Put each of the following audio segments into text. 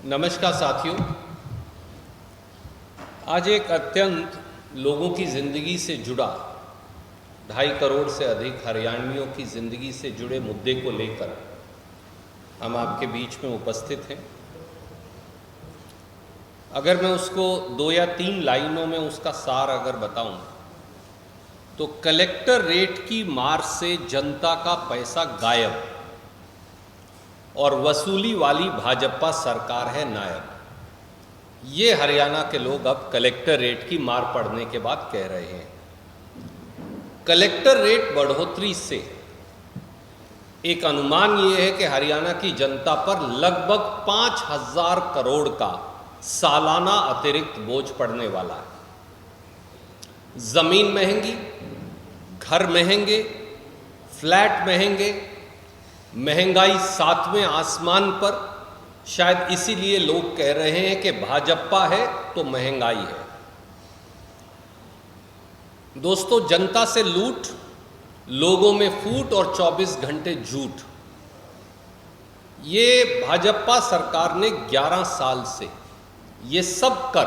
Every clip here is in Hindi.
नमस्कार साथियों। आज एक अत्यंत लोगों की ज़िंदगी से जुड़ा 2.5 करोड़ से अधिक हरियाणवियों की ज़िंदगी से जुड़े मुद्दे को लेकर हम आपके बीच में उपस्थित हैं। अगर मैं उसको 2 या 3 लाइनों में उसका सार अगर बताऊं तो कलेक्टर रेट की मार से जनता का पैसा गायब और वसूली वाली भाजपा सरकार है नायब। ये हरियाणा के लोग अब कलेक्टर रेट की मार पड़ने के बाद कह रहे हैं। कलेक्टर रेट बढ़ोतरी से एक अनुमान ये है कि हरियाणा की जनता पर लगभग 5,000 करोड़ का सालाना अतिरिक्त बोझ पड़ने वाला है। जमीन महंगी, घर महंगे, फ्लैट महंगे, महंगाई 7वें आसमान पर। शायद इसीलिए लोग कह रहे हैं कि भाजपा है तो महंगाई है। दोस्तों, जनता से लूट, लोगों में फूट और 24 घंटे झूठ, ये भाजपा सरकार ने 11 साल से ये सब कर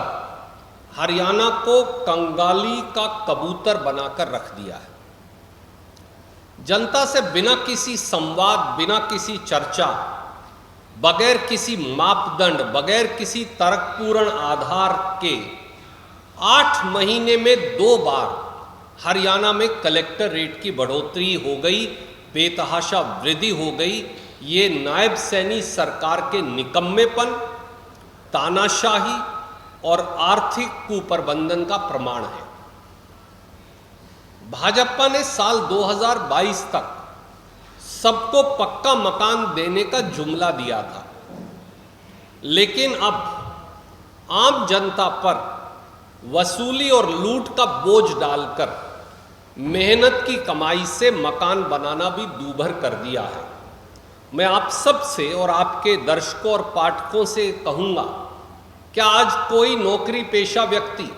हरियाणा को कंगाली का कबूतर बनाकर रख दिया है। जनता से बिना किसी संवाद, बिना किसी चर्चा, बगैर किसी मापदंड, बगैर किसी तर्कपूर्ण आधार के 8 महीने में 2 बार हरियाणा में कलेक्टर रेट की बढ़ोतरी हो गई, बेतहाशा वृद्धि हो गई। ये नायब सैनी सरकार के निकम्मेपन, तानाशाही और आर्थिक कुप्रबंधन का प्रमाण है। भाजपा ने साल 2022 तक सबको पक्का मकान देने का जुमला दिया था, लेकिन अब आम जनता पर वसूली और लूट का बोझ डालकर मेहनत की कमाई से मकान बनाना भी दूभर कर दिया है। मैं आप सब से और आपके दर्शकों और पाठकों से कहूँगा, क्या आज कोई नौकरी पेशा व्यक्ति,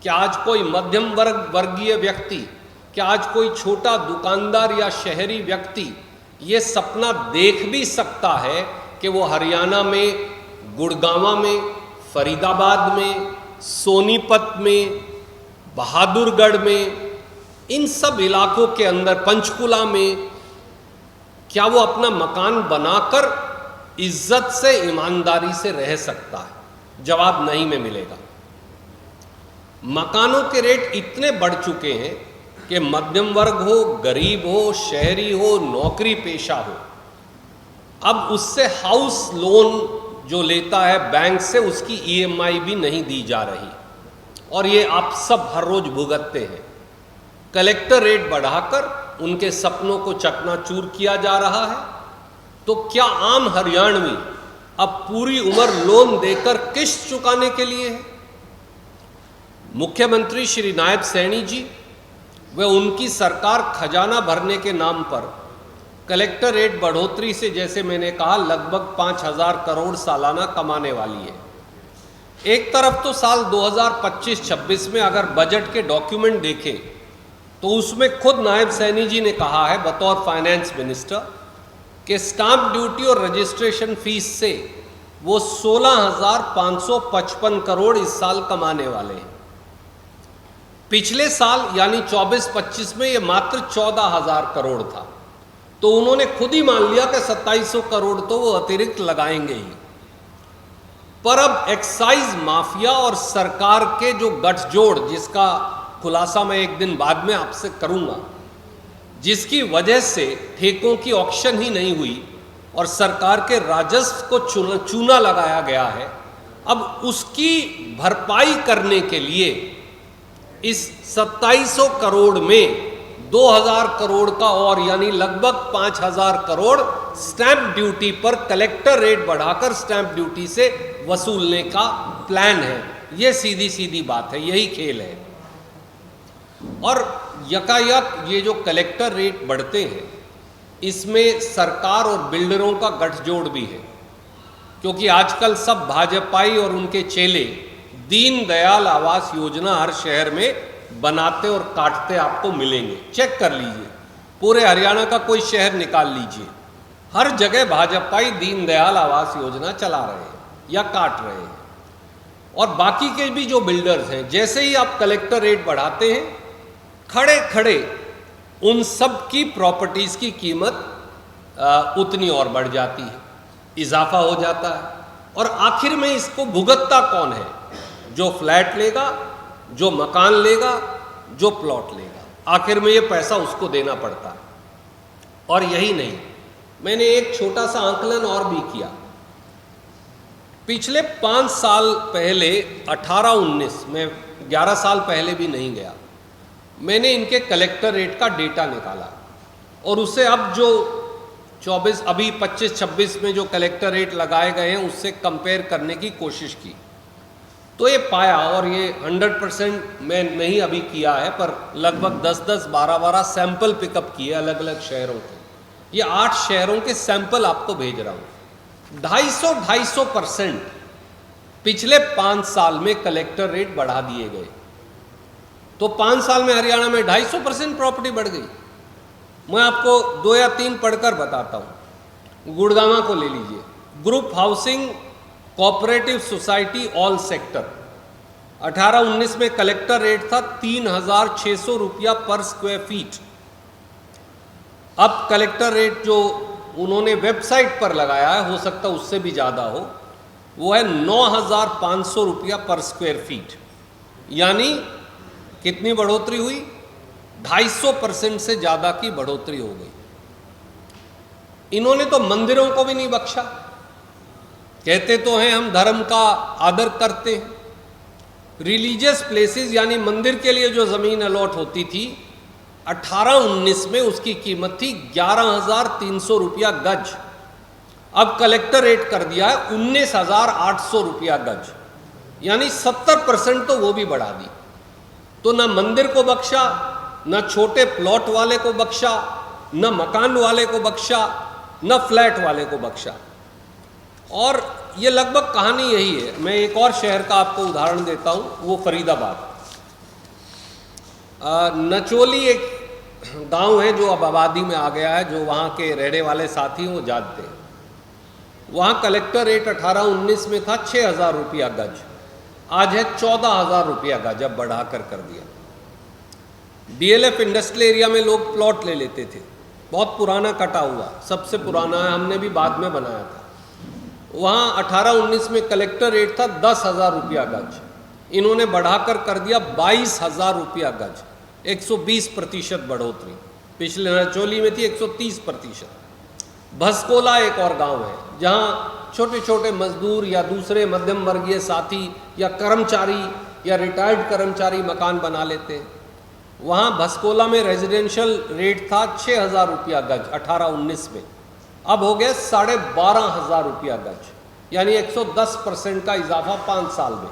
क्या आज कोई मध्यम वर्गीय व्यक्ति, क्या आज कोई छोटा दुकानदार या शहरी व्यक्ति ये सपना देख भी सकता है कि वो हरियाणा में गुड़गांव में, फरीदाबाद में, सोनीपत में, बहादुरगढ़ में, इन सब इलाकों के अंदर, पंचकुला में, क्या वो अपना मकान बनाकर इज्जत से, ईमानदारी से रह सकता है? जवाब नहीं में मिलेगा। मकानों के रेट इतने बढ़ चुके हैं कि मध्यम वर्ग हो, गरीब हो, शहरी हो, नौकरी पेशा हो, अब उससे हाउस लोन जो लेता है बैंक से, उसकी ईएमआई भी नहीं दी जा रही, और ये आप सब हर रोज भुगतते हैं। कलेक्टर रेट बढ़ाकर उनके सपनों को चकनाचूर किया जा रहा है। तो क्या आम हरियाणवी अब पूरी उम्र लोन देकर किस्त चुकाने के लिए है? मुख्यमंत्री श्री नायब सैनी जी व उनकी सरकार खजाना भरने के नाम पर कलेक्टर रेट बढ़ोतरी से, जैसे मैंने कहा, लगभग 5,000 करोड़ सालाना कमाने वाली है। एक तरफ तो साल 2025-26 में अगर बजट के डॉक्यूमेंट देखें तो उसमें खुद नायब सैनी जी ने कहा है बतौर फाइनेंस मिनिस्टर कि स्टाम्प ड्यूटी और रजिस्ट्रेशन फीस से वो 16,555 करोड़ इस साल कमाने वाले हैं। पिछले साल यानी 24-25 में ये मात्र 14,000 करोड़ था। तो उन्होंने खुद ही मान लिया कि 2700 करोड़ तो वो अतिरिक्त लगाएंगे ही। पर अब एक्साइज माफिया और सरकार के जो गठजोड़, जिसका खुलासा मैं एक दिन बाद में आपसे करूंगा, जिसकी वजह से ठेकों की ऑक्शन ही नहीं हुई और सरकार के राजस्व को चूना लगाया गया है, अब उसकी भरपाई करने के लिए इस 2700 करोड़ में 2,000 करोड़ का और यानी लगभग 5,000 करोड़ स्टैंप ड्यूटी पर कलेक्टर रेट बढ़ाकर स्टैंप ड्यूटी से वसूलने का प्लान है। ये सीधी सीधी बात है, यही खेल है। और यकायक ये जो कलेक्टर रेट बढ़ते हैं, इसमें सरकार और बिल्डरों का गठजोड़ भी है, क्योंकि आजकल सब भाजपाई और उनके चेले दीनदयाल आवास योजना हर शहर में बनाते और काटते आपको मिलेंगे। चेक कर लीजिए, पूरे हरियाणा का कोई शहर निकाल लीजिए, हर जगह भाजपाई दीनदयाल आवास योजना चला रहे हैं। या काट रहे हैं। और बाकी के भी जो बिल्डर्स हैं, जैसे ही आप कलेक्टर रेट बढ़ाते हैं, खड़े खड़े उन सब की प्रॉपर्टीज़ की कीमत उतनी और बढ़ जाती है, इजाफा हो जाता है। और आखिर में इसको भुगतता कौन है? जो फ्लैट लेगा, जो मकान लेगा, जो प्लॉट लेगा, आखिर में ये पैसा उसको देना पड़ता है। और यही नहीं, मैंने एक छोटा सा आंकलन और भी किया। पिछले 5 साल पहले 18-19 में, 11 साल पहले भी नहीं गया, मैंने इनके कलेक्टर रेट का डेटा निकाला और उससे अब जो 24 अभी 25-26 में जो कलेक्टर रेट लगाए गए हैं उससे कंपेयर करने की कोशिश की, तो ये पाया, और ये 100% मैं नहीं अभी किया है, पर लगभग 10-10, 12-12 सैंपल पिकअप किए अलग अलग शहरों के। ये 8 शहरों के सैंपल आपको भेज रहा हूँ। 250-250% पिछले 5 साल में कलेक्टर रेट बढ़ा दिए गए। तो 5 साल में हरियाणा में 250% प्रॉपर्टी बढ़ गई। मैं आपको 2 या 3 पढ़कर बताता हूँ। गुड़गांव को ले लीजिए, group housing cooperative society all sector, 18-19 में कलेक्टर रेट था 3,600 रुपया पर स्क्वायर फीट। अब कलेक्टर रेट जो उन्होंने वेबसाइट पर लगाया है, हो सकता है उससे भी ज़्यादा हो, वो है 9,500 रुपया पर स्क्वायर फीट। यानी कितनी बढ़ोतरी हुई? 250% से ज़्यादा की बढ़ोतरी हो गई। इन्होंने तो मंदिरों को भी नहीं बख्शा। कहते तो हैं हम धर्म का आदर करते हैं। रिलीजियस प्लेसेस यानी मंदिर के लिए जो ज़मीन अलॉट होती थी, 18-19 में उसकी कीमत थी 11,300 रुपया गज। अब कलेक्टर रेट कर दिया है 19,800 रुपया गज, यानी 70% तो वो भी बढ़ा दी। तो ना मंदिर को बख्शा, ना छोटे प्लॉट वाले को बख्शा, ना मकान वाले को बख्शा, ना फ्लैट वाले को बख्शा। और ये लगभग कहानी यही है। मैं एक और शहर का आपको उदाहरण देता हूँ, वो फरीदाबाद। नचोली एक गांव है जो अब आबादी में आ गया है, जो वहाँ के रहने वाले साथी वो जानते हैं। वहाँ कलेक्टर रेट 18-19 में था 6,000 रुपया गज, आज है 14,000 रुपया गज, अब बढ़ाकर कर दिया। DLF इंडस्ट्रियल एरिया में लोग प्लॉट ले लेते थे, बहुत पुराना कटा हुआ, सबसे पुराना है, हमने भी बाद में बनाया था। वहाँ 18-19 में कलेक्टर रेट था 10,000 रुपया गज, इन्होंने बढ़ाकर कर दिया 22,000 रुपया गज, 120% बढ़ोतरी। पिछले नचोली में थी 130%। भसकोला एक और गांव है जहाँ छोटे छोटे मजदूर या दूसरे मध्यम वर्गीय साथी या कर्मचारी या रिटायर्ड कर्मचारी मकान बना लेते हैं। वहाँ भसकोला में रेजिडेंशियल रेट था 6,000 रुपया गज 18-19 में, अब हो गया 12,500 रुपया गज, यानी 110% का इजाफा 5 साल में।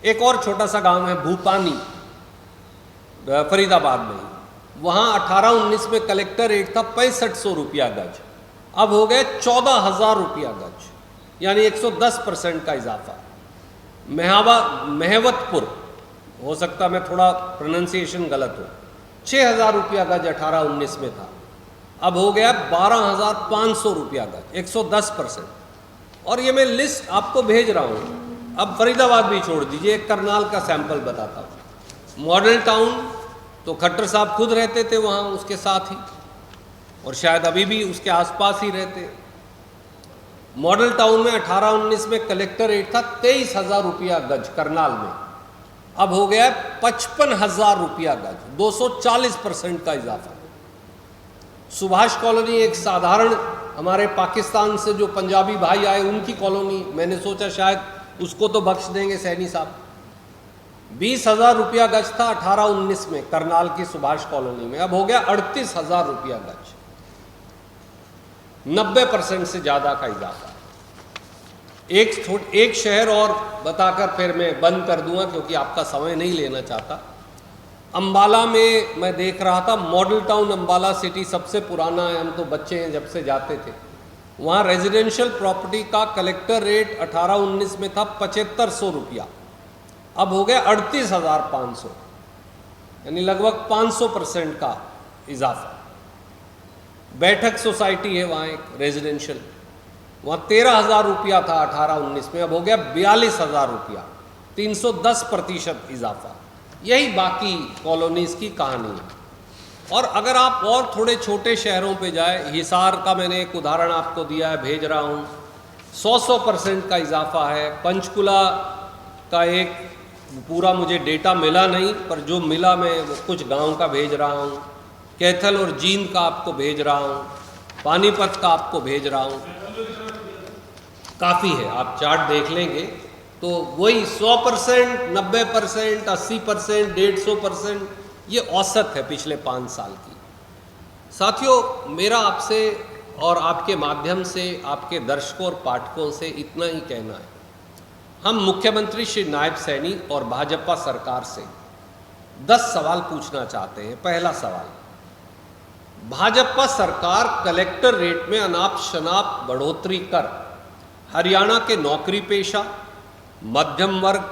एक और छोटा सा गांव है भूपानी, फरीदाबाद में, वहाँ 18-19 में कलेक्टर रेट था 6500 रुपया गज, अब हो गए 14,000 रुपया गज, यानी 110% का इजाफा। महवतपुर, हो सकता मैं थोड़ा प्रोनाउंसिएशन गलत हो, 6,000 रुपया गज 18-19 में था, अब हो गया 12,500 रुपया गज, 110%। और ये मैं लिस्ट आपको भेज रहा हूँ। अब फरीदाबाद भी छोड़ दीजिए, एक करनाल का सैंपल बताता हूँ। मॉडल टाउन तो खट्टर साहब खुद रहते थे वहाँ उसके साथ ही, और शायद अभी भी उसके आसपास ही रहते। मॉडल टाउन में 18-19 में कलेक्टर रेट था 23,000 रुपया गज करनाल में, अब हो गया 55,000 रुपया गज, 240% का इजाफा। सुभाष कॉलोनी एक साधारण हमारे पाकिस्तान से जो पंजाबी भाई आए उनकी कॉलोनी, मैंने सोचा शायद उसको तो बख्श देंगे सैनी साहब। 20,000 रुपया गज था 18-19 में करनाल की सुभाष कॉलोनी में, अब हो गया 38,000 रुपया गज, 90% से ज़्यादा का इजाफा। एक शहर और बताकर फिर मैं बंद कर दूंगा क्योंकि आपका समय नहीं लेना चाहता। अंबाला में मैं देख रहा था, मॉडल टाउन अंबाला सिटी सबसे पुराना है, हम तो बच्चे हैं जब से जाते थे। वहाँ रेजिडेंशियल प्रॉपर्टी का कलेक्टर रेट 18-19 में था 7,500 रुपया, अब हो गया 38,500, यानी लगभग 500% का इजाफा। बैठक सोसाइटी है वहाँ एक रेजिडेंशियल, वहाँ 13,000 रुपया था 18-19 में, अब हो गया 42,000 रुपया, 310% इजाफा। यही बाकी कॉलोनीज़ की कहानी है। और अगर आप और थोड़े छोटे शहरों पे जाए, हिसार का मैंने एक उदाहरण आपको दिया है, भेज रहा हूँ, 100% का इजाफा है। पंचकुला का एक पूरा मुझे डेटा मिला नहीं, पर जो मिला मैं कुछ गांव का भेज रहा हूँ। कैथल और जींद का आपको भेज रहा हूँ, पानीपत का आपको भेज रहा हूँ। काफ़ी है, आप चार्ट देख लेंगे तो वही 100%, 90%, 80%, 150%, ये औसत है पिछले 5 साल की। साथियों, मेरा आपसे और आपके माध्यम से आपके दर्शकों और पाठकों से इतना ही कहना है, हम मुख्यमंत्री श्री नायब सैनी और भाजपा सरकार से 10 सवाल पूछना चाहते हैं। पहला सवाल, भाजपा सरकार कलेक्टर रेट में अनाप शनाप बढ़ोतरी कर हरियाणा के नौकरी पेशा, मध्यम वर्ग,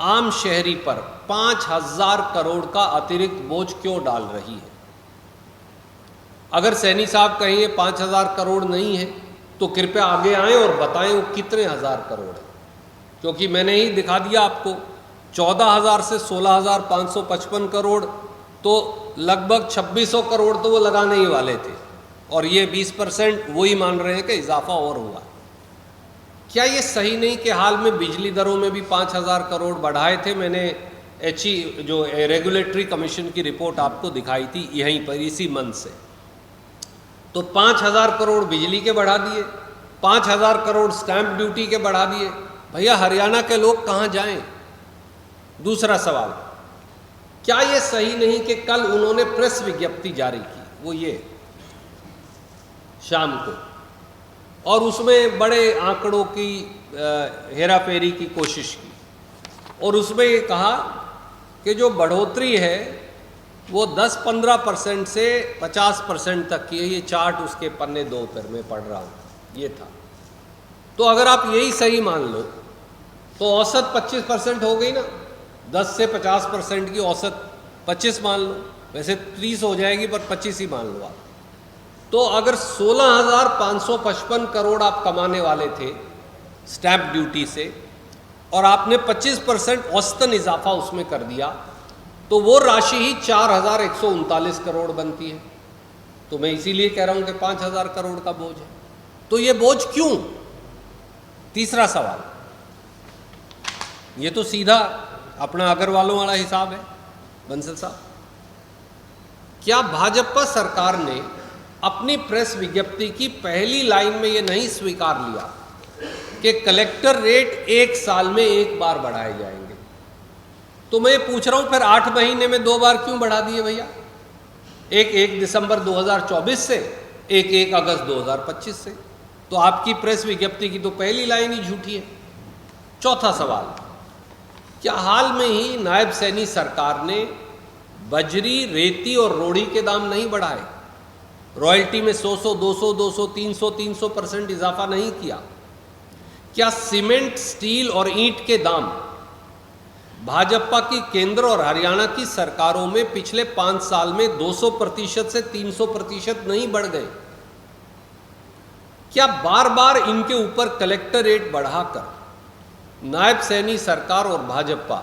आम शहरी पर 5,000 करोड़ का अतिरिक्त बोझ क्यों डाल रही है? अगर सैनी साहब कहें ये 5,000 करोड़ नहीं है तो कृपया आगे आएं और बताएं वो कितने हज़ार करोड़ है, क्योंकि मैंने ही दिखा दिया आपको 14,000 से 16,555 करोड़, तो लगभग 2,600 करोड़ तो वो लगाने ही वाले थे, और ये 20% वही मान रहे हैं कि इजाफा और हुआ। क्या ये सही नहीं कि हाल में बिजली दरों में भी 5,000 करोड़ बढ़ाए थे? मैंने जो रेगुलेटरी कमीशन की रिपोर्ट आपको दिखाई थी यहीं पर, इसी मंथ से, तो 5,000 करोड़ बिजली के बढ़ा दिए, 5,000 करोड़ स्टैंप ड्यूटी के बढ़ा दिए। भैया, हरियाणा के लोग कहाँ जाएं? दूसरा सवाल, क्या ये सही नहीं कि कल उन्होंने प्रेस विज्ञप्ति जारी की, वो ये शाम को, और उसमें बड़े आंकड़ों की हेराफेरी की कोशिश की, और उसमें ये कहा कि जो बढ़ोतरी है वो 10-15% से 50% तक की है। ये चार्ट उसके पन्ने 2 पर मैं पढ़ रहा हूँ, ये था। तो अगर आप यही सही मान लो तो औसत 25% हो गई ना, 10 से 50% की औसत 25 मान लो, वैसे 30 हो जाएगी पर 25 ही मान लो आप। तो अगर 16,555 करोड़ आप कमाने वाले थे स्टैंप ड्यूटी से, और आपने 25% औसतन इजाफा उसमें कर दिया, तो वो राशि ही 4,139 करोड़ बनती है। तो मैं इसीलिए कह रहा हूं कि 5,000 करोड़ का बोझ है। तो ये बोझ क्यों? तीसरा सवाल, ये तो सीधा अपना अग्रवालों वाला हिसाब है बंसल साहब। क्या भाजपा सरकार ने अपनी प्रेस विज्ञप्ति की पहली लाइन में ये नहीं स्वीकार लिया कि कलेक्टर रेट 1 साल में 1 बार बढ़ाए जाएंगे? तो मैं पूछ रहा हूं, फिर 8 महीने में 2 बार क्यों बढ़ा दिए भैया? एक 1 दिसंबर 2024 से, एक 1 अगस्त 2025 से। तो आपकी प्रेस विज्ञप्ति की तो पहली लाइन ही झूठी है। चौथा सवाल, क्या हाल में ही नायब सैनी सरकार ने बजरी, रेती और रोड़ी के दाम नहीं बढ़ाए? रॉयल्टी में 100, 200, 200, 300, 300% इजाफा नहीं किया? क्या सीमेंट, स्टील और ईंट के दाम भाजपा की केंद्र और हरियाणा की सरकारों में पिछले 5 साल में 200% से 300% नहीं बढ़ गए? क्या बार बार इनके ऊपर कलेक्टर रेट बढ़ाकर नायब सैनी सरकार और भाजपा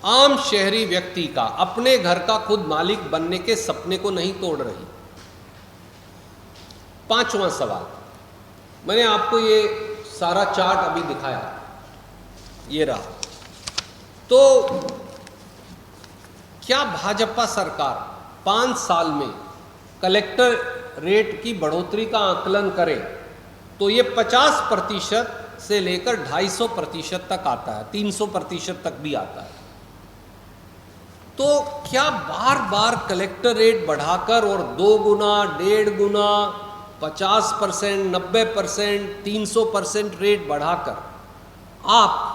आम शहरी व्यक्ति का अपने घर का खुद मालिक बनने के सपने को नहीं तोड़ रही? पांचवां सवाल, मैंने आपको ये सारा चार्ट अभी दिखाया, ये रहा। तो क्या भाजपा सरकार 5 साल में कलेक्टर रेट की बढ़ोतरी का आकलन करे तो ये 50% से लेकर 250% तक आता है, 300% तक भी आता है। तो क्या बार बार कलेक्टर रेट बढ़ाकर और 2 गुना, 1.5 गुना, 50%, 90%, 300% रेट बढ़ाकर आप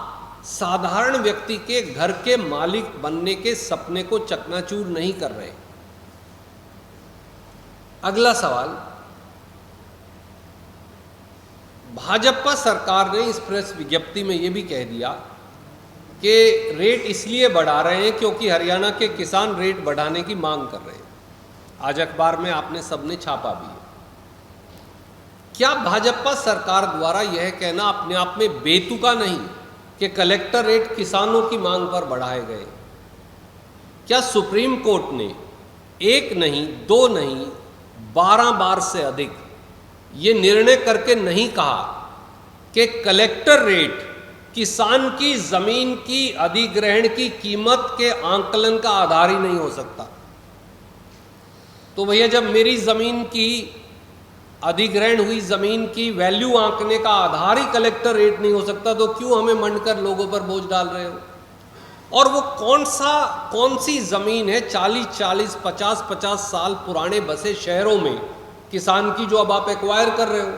साधारण व्यक्ति के घर के मालिक बनने के सपने को चकनाचूर नहीं कर रहे? अगला सवाल, भाजपा सरकार ने इस प्रेस विज्ञप्ति में यह भी कह दिया कि रेट इसलिए बढ़ा रहे हैं क्योंकि हरियाणा के किसान रेट बढ़ाने की मांग कर रहे हैं। आज अखबार में आपने सबने छापा भी है। क्या भाजपा सरकार द्वारा यह कहना अपने आप में बेतुका नहीं कि कलेक्टर रेट किसानों की मांग पर बढ़ाए गए? क्या सुप्रीम कोर्ट ने एक नहीं, दो नहीं, 12 बार से अधिक ये निर्णय करके नहीं कहा कि कलेक्टर रेट किसान की जमीन की अधिग्रहण की कीमत के आंकलन का आधार ही नहीं हो सकता? तो भैया, जब मेरी जमीन की अधिग्रहण हुई जमीन की वैल्यू आंकने का आधार ही कलेक्टर रेट नहीं हो सकता, तो क्यों हमें मंडकर लोगों पर बोझ डाल रहे हो? और वो कौन सी जमीन है 40-40, 50-50 साल पुराने बसे शहरों में किसान की, जो अब आप एक्वायर कर रहे हो?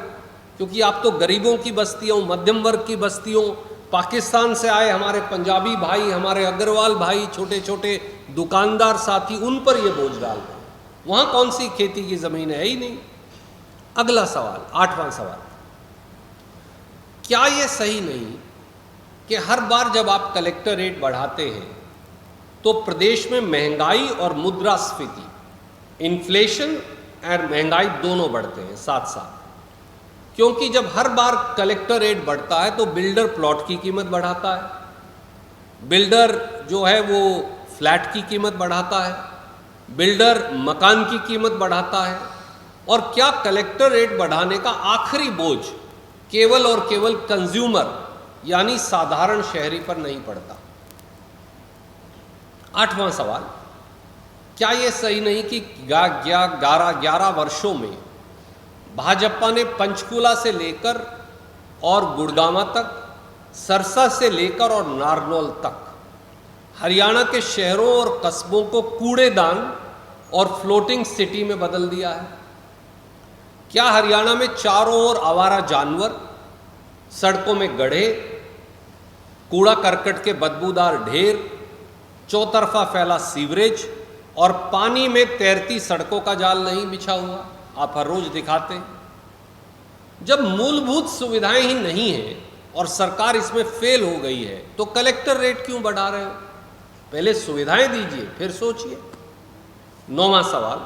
क्योंकि आप तो गरीबों की बस्तियों, मध्यम वर्ग की बस्तियों, पाकिस्तान से आए हमारे पंजाबी भाई, हमारे अग्रवाल भाई, छोटे छोटे दुकानदार साथी, उन पर ये बोझ डाल रहे हैं। वहाँ कौन सी खेती की ज़मीन है ही नहीं। अगला सवाल, 8वां सवाल, क्या ये सही नहीं कि हर बार जब आप कलेक्टर रेट बढ़ाते हैं तो प्रदेश में महंगाई और मुद्रास्फीति, इन्फ्लेशन और महंगाई दोनों बढ़ते हैं साथ साथ? क्योंकि जब हर बार कलेक्टर रेट बढ़ता है तो बिल्डर प्लॉट की कीमत बढ़ाता है, बिल्डर जो है वो फ्लैट की कीमत बढ़ाता है, बिल्डर मकान की कीमत बढ़ाता है। और क्या कलेक्टर रेट बढ़ाने का आखिरी बोझ केवल और केवल कंज्यूमर यानी साधारण शहरी पर नहीं पड़ता? 8वां सवाल, क्या यह सही नहीं कि 11 वर्षों में भाजपा ने पंचकूला से लेकर और गुड़गांवा तक, सरसा से लेकर और नारनौल तक हरियाणा के शहरों और कस्बों को कूड़ेदान और फ्लोटिंग सिटी में बदल दिया है? क्या हरियाणा में चारों ओर आवारा जानवर, सड़कों में गड्ढे, कूड़ा करकट के बदबूदार ढेर, चौतरफा फैला सीवरेज और पानी में तैरती सड़कों का जाल नहीं बिछा हुआ? आप हर रोज दिखाते हैं। जब मूलभूत सुविधाएं ही नहीं हैं और सरकार इसमें फेल हो गई है तो कलेक्टर रेट क्यों बढ़ा रहे हो? पहले सुविधाएं दीजिए, फिर सोचिए। 9वां सवाल,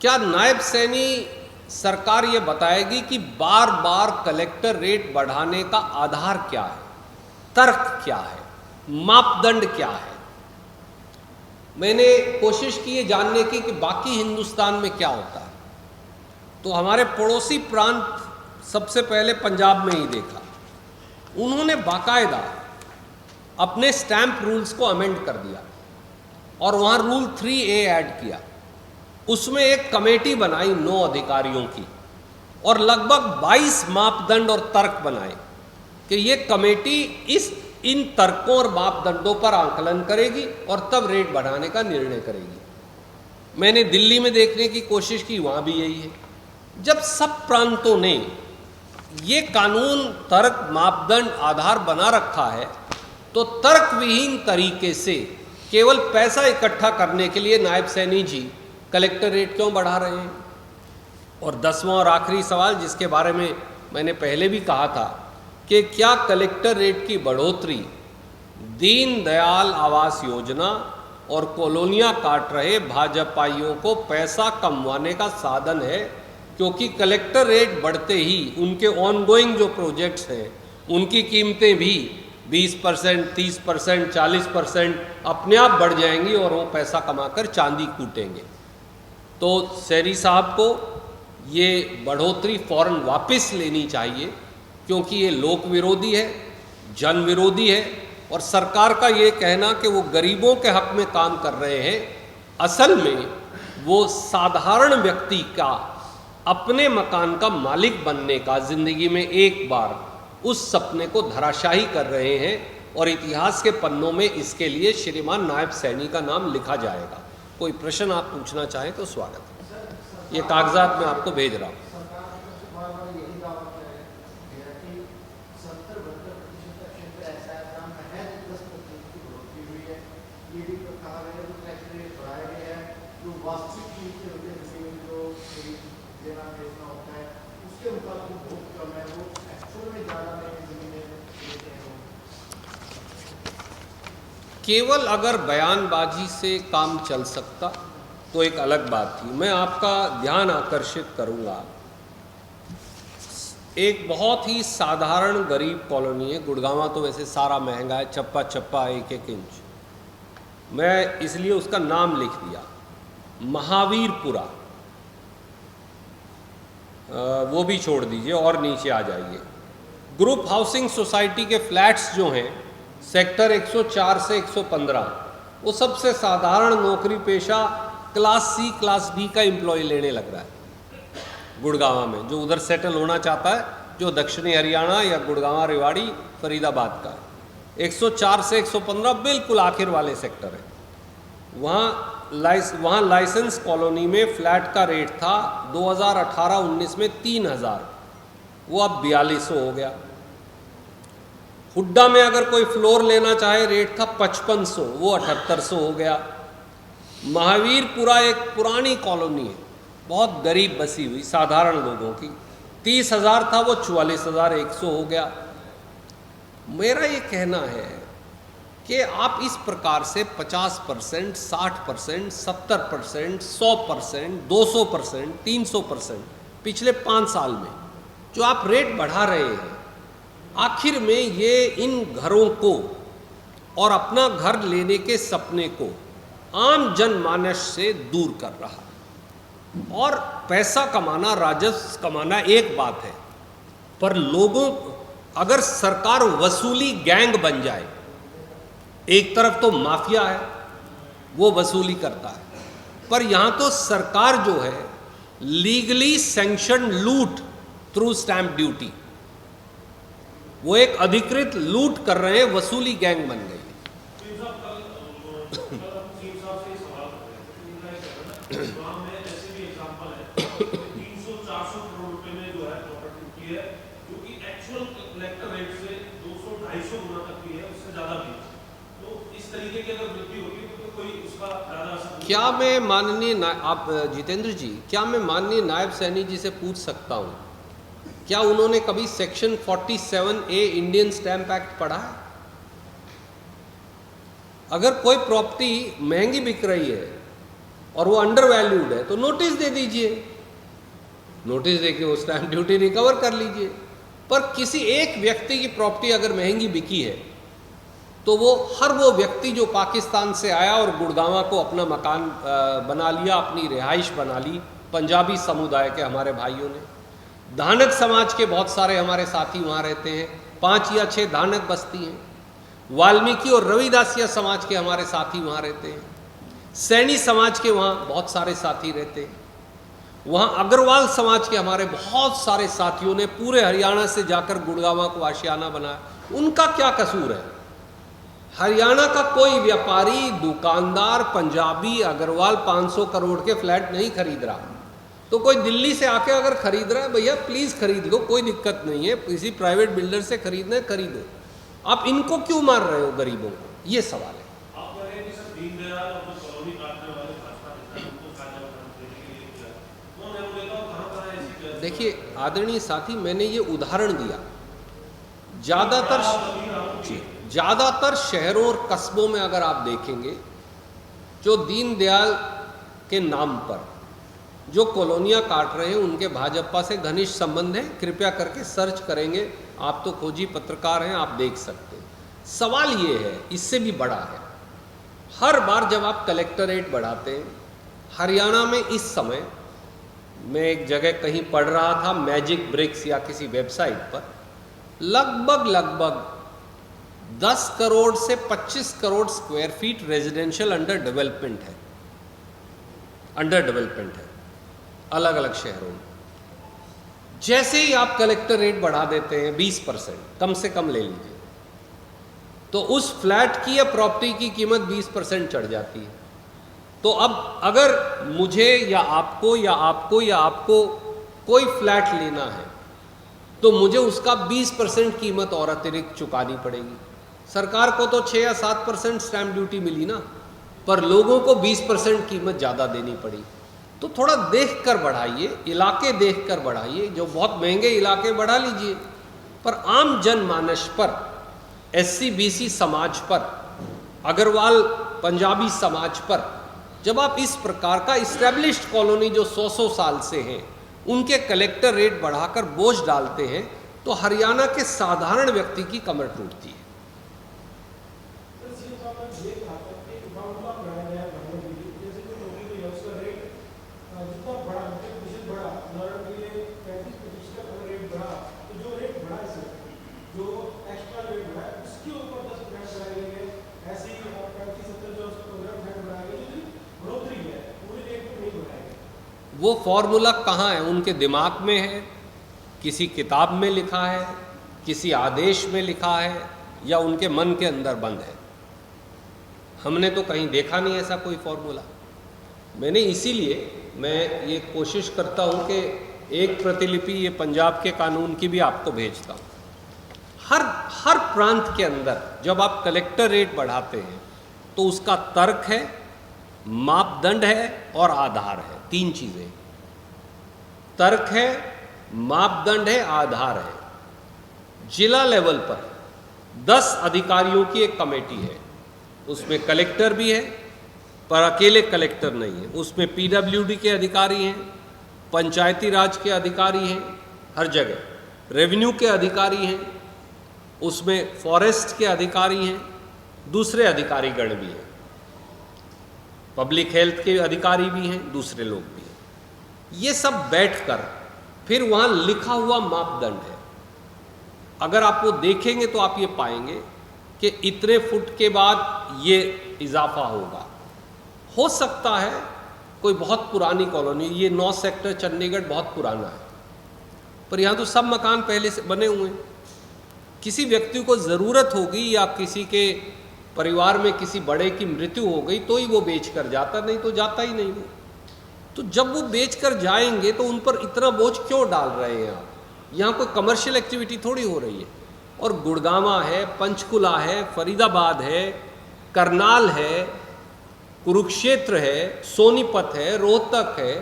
क्या नायब सैनी सरकार ये बताएगी कि बार बार कलेक्टर रेट बढ़ाने का आधार क्या है, तर्क क्या है, मापदंड क्या है? मैंने कोशिश की है जानने की कि बाकी हिंदुस्तान में क्या होता है, तो हमारे पड़ोसी प्रांत सबसे पहले पंजाब में ही देखा। उन्होंने बाकायदा अपने स्टैंप रूल्स को अमेंड कर दिया और वहाँ रूल 3A ऐड किया। उसमें एक कमेटी बनाई 9 अधिकारियों की और लगभग 22 मापदंड और तर्क बनाए कि ये कमेटी इन तर्कों और मापदंडों पर आंकलन करेगी और तब रेट बढ़ाने का निर्णय करेगी। मैंने दिल्ली में देखने की कोशिश की, वहाँ भी यही है। जब सब प्रांतों ने ये कानून, तर्क, मापदंड, आधार बना रखा है तो तर्क विहीन तरीके से केवल पैसा इकट्ठा करने के लिए नायब सैनी जी कलेक्टर रेट क्यों बढ़ा रहे हैं? और 10वां और आखिरी सवाल, जिसके बारे में मैंने पहले भी कहा था कि क्या कलेक्टर रेट की बढ़ोतरी दीनदयाल आवास योजना और कॉलोनियां काट रहे भाजपाइयों को पैसा कमवाने का साधन है? क्योंकि कलेक्टर रेट बढ़ते ही उनके ऑनगोइंग जो प्रोजेक्ट्स हैं उनकी कीमतें भी 20%, 30%, 40% अपने आप बढ़ जाएंगी और वो पैसा कमाकर चांदी कूटेंगे। तो सैनी साहब को ये बढ़ोतरी फौरन वापस लेनी चाहिए, क्योंकि ये लोक विरोधी है, जन विरोधी है। और सरकार का ये कहना कि वो गरीबों के हक में काम कर रहे हैं, असल में वो साधारण व्यक्ति का अपने मकान का मालिक बनने का, जिंदगी में एक बार उस सपने को धराशाही कर रहे हैं। और इतिहास के पन्नों में इसके लिए श्रीमान नायब सैनी का नाम लिखा जाएगा। कोई प्रश्न आप पूछना चाहें तो स्वागत है। ये कागजात मैं आपको भेज रहा हूँ। केवल अगर बयानबाजी से काम चल सकता तो एक अलग बात थी। मैं आपका ध्यान आकर्षित करूंगा एक बहुत ही साधारण गरीब कॉलोनी है। गुड़गांवा तो वैसे सारा महंगा है, चप्पा चप्पा 1-1 इंच। मैं इसलिए उसका नाम लिख दिया, महावीरपुरा। वो भी छोड़ दीजिए और नीचे आ जाइए। ग्रुप हाउसिंग सोसाइटी के फ्लैट्स जो हैं सेक्टर 104 से 115, वो सबसे साधारण नौकरी पेशा क्लास सी क्लास डी का एम्प्लॉय लेने लग रहा है गुड़गांवा में, जो उधर सेटल होना चाहता है, जो दक्षिणी हरियाणा या गुड़गांवा, रेवाड़ी, फरीदाबाद का है। 104 से 115 बिल्कुल आखिर वाले सेक्टर है। वहाँ लाइसेंस कॉलोनी में फ्लैट का रेट था 2018-19 में 3000, वो अब 4200 हो गया। हुड्डा में अगर कोई फ्लोर लेना चाहे रेट था 5500, वो 7800 हो गया। महावीरपुरा एक पुरानी कॉलोनी है, बहुत गरीब बसी हुई साधारण लोगों की, 30,000 था, वो 44,100 हो गया। मेरा ये कहना है कि आप इस प्रकार से 50%, 60%, 70%, 100%, 200%, 300% पिछले 5 साल में जो आप रेट बढ़ा रहे हैं, आखिर में ये इन घरों को और अपना घर लेने के सपने को आम जनमानस से दूर कर रहा है। और पैसा कमाना, राजस्व कमाना एक बात है, पर लोगों, अगर सरकार वसूली गैंग बन जाए, एक तरफ तो माफिया है वो वसूली करता है, पर यहां तो सरकार जो है लीगली सैंक्शन लूट थ्रू स्टैंप ड्यूटी, वो एक अधिकृत लूट कर रहे हैं, वसूली गैंग बन गई। क्या मैं माननीय आप जितेंद्र जी, क्या मैं माननीय नायब सैनी जी से पूछ सकता हूं, क्या उन्होंने कभी section 47A Indian stamp act पढ़ा है? अगर कोई प्रॉपर्टी महंगी बिक रही है और वो अंडर वैल्यूड है तो नोटिस दे दीजिए, नोटिस देके वो स्टैंप ड्यूटी रिकवर कर लीजिए। पर किसी एक व्यक्ति की प्रॉपर्टी अगर महंगी बिकी है तो वो व्यक्ति जो पाकिस्तान से आया और गुड़गांवा को अपना मकान बना लिया, अपनी रिहाइश बना ली, पंजाबी समुदाय के हमारे भाइयों ने, धानक समाज के बहुत सारे हमारे साथी वहाँ रहते हैं, 5 या 6 धानक बस्ती हैं, वाल्मीकि और रविदासिया समाज के हमारे साथी वहाँ रहते हैं, सैनी समाज के वहाँ बहुत सारे साथी रहते हैं, वहाँ अग्रवाल समाज के हमारे बहुत सारे साथियों ने पूरे हरियाणा से जाकर गुड़गांवा को आशियाना बनाया। उनका क्या कसूर है? हरियाणा का कोई व्यापारी, दुकानदार, पंजाबी, अग्रवाल 500 करोड़ के फ्लैट नहीं खरीद रहा, तो कोई दिल्ली से आके अगर खरीद रहा है, भैया प्लीज खरीद लो, कोई दिक्कत नहीं है, किसी प्राइवेट बिल्डर से खरीदना है खरीदो। आप इनको क्यों मार रहे हो गरीबों को? ये सवाल है। देखिए आदरणीय साथी, मैंने ये उदाहरण दिया, ज़्यादातर शहरों और कस्बों में अगर आप देखेंगे, जो दीनदयाल के नाम पर जो कॉलोनियाँ काट रहे हैं, उनके भाजपा से घनिष्ठ संबंध है। कृपया करके सर्च करेंगे, आप तो खोजी पत्रकार हैं, आप देख सकते हैं। सवाल ये है, इससे भी बड़ा है, हर बार जब आप कलेक्टरेट बढ़ाते हैं, हरियाणा में इस समय, मैं एक जगह कहीं पढ़ रहा था, मैजिक ब्रिक्स या किसी वेबसाइट पर, लगभग 10 करोड़ से 25 crore square feet residential under development है अलग अलग शहरों में। जैसे ही आप कलेक्टर रेट बढ़ा देते हैं 20%, कम से कम ले लीजिए, तो उस फ्लैट की या प्रॉपर्टी की कीमत 20% चढ़ जाती है। तो अब अगर मुझे या आपको कोई फ्लैट लेना है तो मुझे उसका 20% कीमत और अतिरिक्त चुकानी पड़ेगी। सरकार को तो 6 या 7% स्टैंप ड्यूटी मिली ना, पर लोगों को 20% कीमत ज़्यादा देनी पड़ी। तो थोड़ा देख कर बढ़ाइए, इलाके देख कर बढ़ाइए, जो बहुत महंगे इलाके बढ़ा लीजिए, पर आम जनमानस पर, SC BC समाज पर, अग्रवाल पंजाबी समाज पर जब आप इस प्रकार का इस्टेब्लिश्ड कॉलोनी जो 100 साल से हैं उनके कलेक्टर रेट बढ़ाकर बोझ डालते हैं तो हरियाणा के साधारण व्यक्ति की कमर टूटती है। वो फॉर्मूला कहाँ है? उनके दिमाग में है, किसी किताब में लिखा है, किसी आदेश में लिखा है, या उनके मन के अंदर बंद है? हमने तो कहीं देखा नहीं ऐसा कोई फॉर्मूला। इसीलिए मैं ये कोशिश करता हूँ कि एक प्रतिलिपि ये पंजाब के कानून की भी आपको भेजता हूँ। हर प्रांत के अंदर जब आप कलेक्टर रेट बढ़ाते हैं तो उसका तर्क है, मापदंड है और आधार है। तीन चीजें, तर्क है, मापदंड है, आधार है। जिला लेवल पर 10 अधिकारियों की एक कमेटी है, उसमें कलेक्टर भी है पर अकेले कलेक्टर नहीं है, उसमें पीडब्ल्यूडी के अधिकारी हैं, पंचायती राज के अधिकारी हैं, हर जगह रेवेन्यू के अधिकारी हैं, उसमें फॉरेस्ट के अधिकारी हैं, दूसरे अधिकारीगण भी हैं, पब्लिक हेल्थ के अधिकारी भी हैं, दूसरे लोग भी हैं। ये सब बैठकर फिर वहाँ लिखा हुआ मापदंड है। अगर आप वो देखेंगे तो आप ये पाएंगे कि इतने फुट के बाद ये इजाफा होगा। हो सकता है कोई बहुत पुरानी कॉलोनी, ये 9 सेक्टर चंडीगढ़ बहुत पुराना है, पर यहाँ तो सब मकान पहले से बने हुए हैं। किसी व्यक्ति को ज़रूरत होगी या किसी के परिवार में किसी बड़े की मृत्यु हो गई तो ही वो बेच कर जाता, नहीं तो जाता ही नहीं वो। तो जब वो बेच कर जाएंगे तो उन पर इतना बोझ क्यों डाल रहे हैं आप? यहाँ कोई कमर्शियल एक्टिविटी थोड़ी हो रही है। और गुड़गामा है, पंचकुला है, फरीदाबाद है, करनाल है, कुरुक्षेत्र है, सोनीपत है, रोहतक है,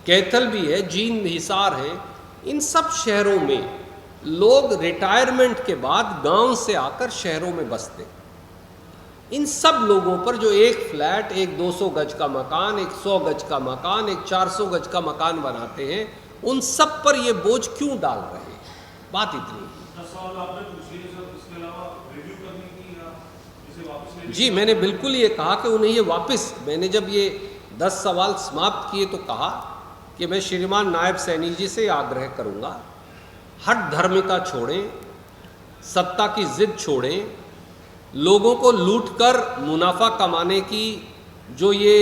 कैथल भी है, जींद, हिसार है। इन सब शहरों में लोग रिटायरमेंट के बाद गांव से आकर शहरों में बसते। इन सब लोगों पर जो एक फ्लैट, एक 200 गज का मकान, एक 100 गज का मकान, एक 400 गज का मकान बनाते हैं, उन सब पर ये बोझ क्यों डाल रहे हैं? बात इतनी। जी, मैंने बिल्कुल ये कहा कि उन्हें ये वापस, मैंने जब ये 10 सवाल समाप्त किए तो कहा कि मैं श्रीमान नायब सैनी जी से आग्रह करूँगा, हट धर्मिता छोड़ें, सत्ता की जिद छोड़ें, लोगों को लूटकर मुनाफा कमाने की जो ये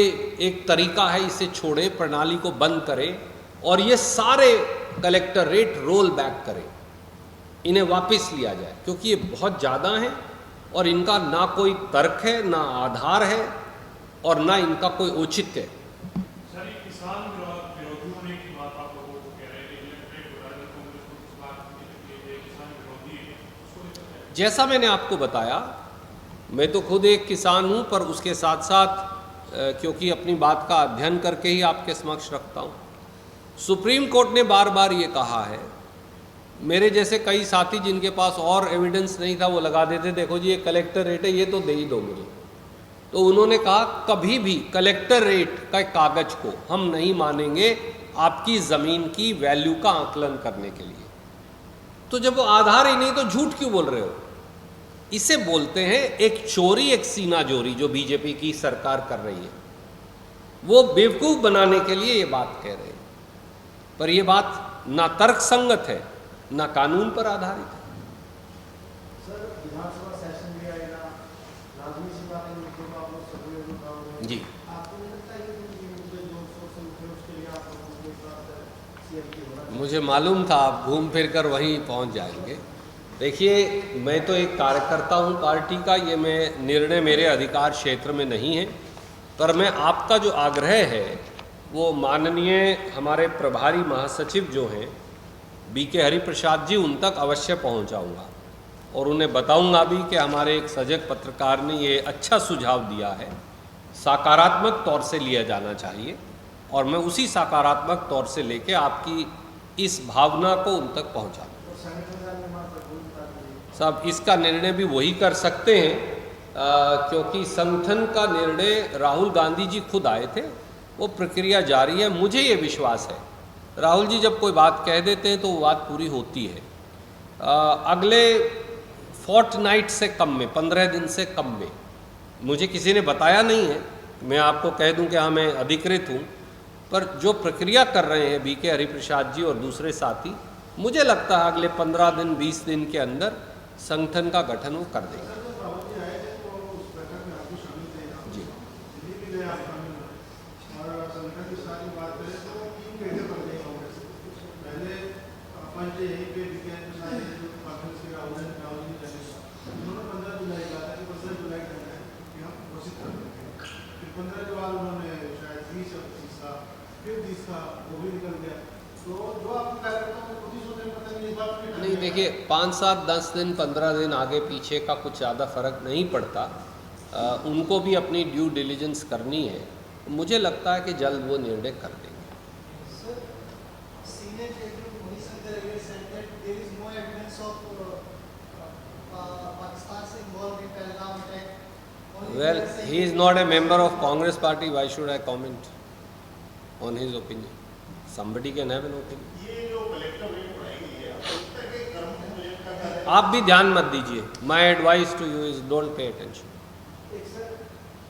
एक तरीका है इसे छोड़ें, प्रणाली को बंद करें और ये सारे कलेक्टर रेट रोल बैक करें, इन्हें वापस लिया जाए, क्योंकि ये बहुत ज़्यादा हैं और इनका ना कोई तर्क है, ना आधार है और ना इनका कोई औचित्य है। जैसा मैंने आपको बताया, मैं तो खुद एक किसान हूँ, पर उसके साथ साथ क्योंकि अपनी बात का अध्ययन करके ही आपके समक्ष रखता हूँ, सुप्रीम कोर्ट ने बार बार ये कहा है, मेरे जैसे कई साथी जिनके पास और एविडेंस नहीं था वो लगा देते, देखो जी ये कलेक्टर रेट है, ये तो दे ही दो मुझे। तो उन्होंने कहा कभी भी कलेक्टर रेट का कागज को हम नहीं मानेंगे आपकी ज़मीन की वैल्यू का आकलन करने के लिए। तो जब वो आधार ही नहीं तो झूठ क्यों बोल रहे हो? इसे बोलते हैं एक चोरी, एक सीना जोरी, जो बीजेपी की सरकार कर रही है। वो बेवकूफ़ बनाने के लिए ये बात कह रहे हैं, पर ये बात ना तर्क संगत है, ना कानून पर आधारित है। सर, विधानसभा सेशन भी आएगा, लाजमी सी बात है मुद्दों का आप लोग सब उठाओगे। जी, आपको नहीं लगता है कि ये मुद्दे जो सोच उठे उसके लिए आप लोगों के साथ सीएम की होना? मुझे मालूम था आप घूम फिर कर वहीं पहुंच जाएंगे। देखिए, मैं तो एक कार्यकर्ता हूं पार्टी का, ये मैं निर्णय मेरे अधिकार क्षेत्र में नहीं है, पर मैं आपका जो आग्रह है वो माननीय हमारे प्रभारी महासचिव जो हैं बीके हरिप्रसाद जी, उन तक अवश्य पहुंचाऊंगा और उन्हें बताऊंगा भी कि हमारे एक सजग पत्रकार ने ये अच्छा सुझाव दिया है, सकारात्मक तौर से लिया जाना चाहिए, और मैं उसी सकारात्मक तौर से लेके आपकी इस भावना को उन तक पहुँचा। साहब, इसका निर्णय भी वही कर सकते हैं, क्योंकि संगठन का निर्णय राहुल गांधी जी खुद आए थे, वो प्रक्रिया जारी है। मुझे ये विश्वास है राहुल जी जब कोई बात कह देते हैं तो वो बात पूरी होती है। अगले फोर्टनाइट से कम में, 15 दिन से कम में, मुझे किसी ने बताया नहीं है, मैं आपको कह दूं कि हाँ मैं अधिकृत हूँ, पर जो प्रक्रिया कर रहे हैं बीके हरिप्रसाद जी और दूसरे साथी, मुझे लगता है अगले 15 दिन 20 दिन के अंदर संगठन का गठन वो कर देंगे। जी नहीं, देखिए 5, 7, 10 दिन 15 दिन आगे पीछे का कुछ ज़्यादा फर्क नहीं पड़ता। उनको भी अपनी ड्यू डिलिजेंस करनी है। मुझे लगता है कि जल्द वो निर्णय कर देंगे। Well, he is not a member of Congress party. Why should I comment on his opinion? Somebody can have an opinion. आप भी ध्यान मत दीजिए। My advice to you is don't pay attention.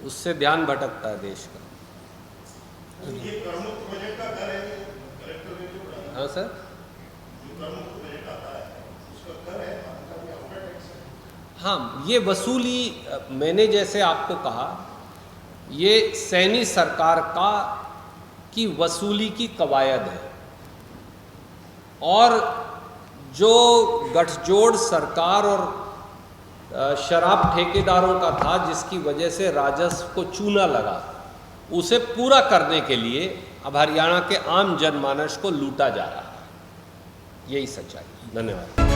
उससे ध्यान भटकता है देश का। हाँ सर, हाँ ये वसूली, मैंने जैसे आपको कहा, ये सैनी सरकार की वसूली की कवायद है, और जो गठजोड़ सरकार और शराब ठेकेदारों का था जिसकी वजह से राजस्व को चूना लगा, उसे पूरा करने के लिए अब हरियाणा के आम जनमानस को लूटा जा रहा है। यही सच्चाई। धन्यवाद।